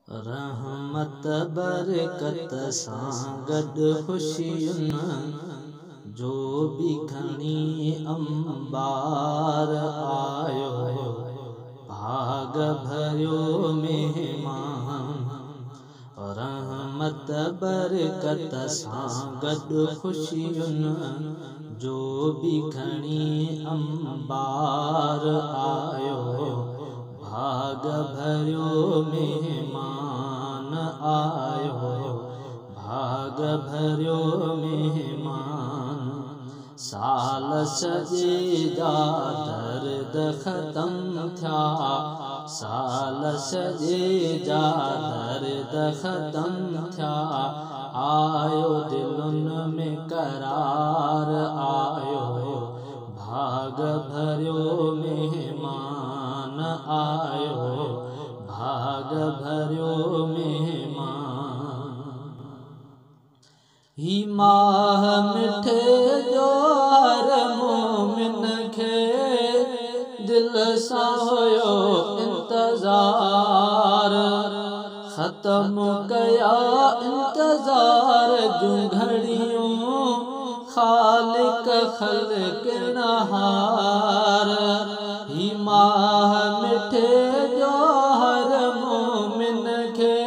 रहमत बरकत सां गॾु ख़ुशियुनि जो बि खणी अंबार आयो। भाग भरियो मेहमान रहमत बरकत सां गॾु ख़ुशियुनि जो बि खणी अंबार आयो। भाग भरियो मेहमान आयो। भाग भरियो मेहमान साल सॼे जा दर्द ख़त्म थिया। साल सॼे जा दर्द ख़त्म थिया। आयो दिलुनि में करार आयो। भाग भरियो मेहमान आयो। भाग भरियो मेहमान ही माह मिठे जो हर मोमिन खे दिल सां हुयो इंतज़ार। ख़त्म कया इंतज़ार जूं घड़ियूं ख़ालिक ख़ल्क़ नहार। ही माह मिठे जो हर मोमिन खे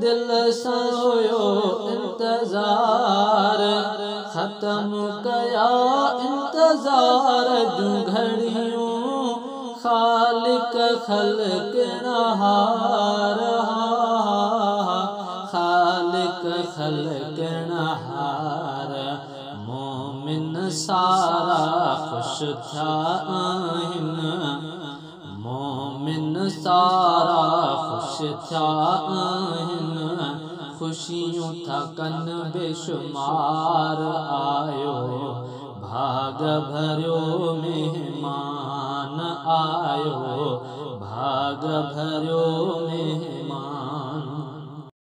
दिल सां हुयो इंतज़ार। ख़त्म कया इंतज़ार जूं घड़ियूं ख़ालिक ख़ल्क़ नहार। ख़ालिक ख़ल्क़ नहार मोमिन सारा ख़ुश थिया आहिनि। मोमिन सारा ख़ुश थिया आहिनि। ख़ुशियूं था कनि बेशुमार आयो। भाग भरियो मेहमान आयो। भाग भरियो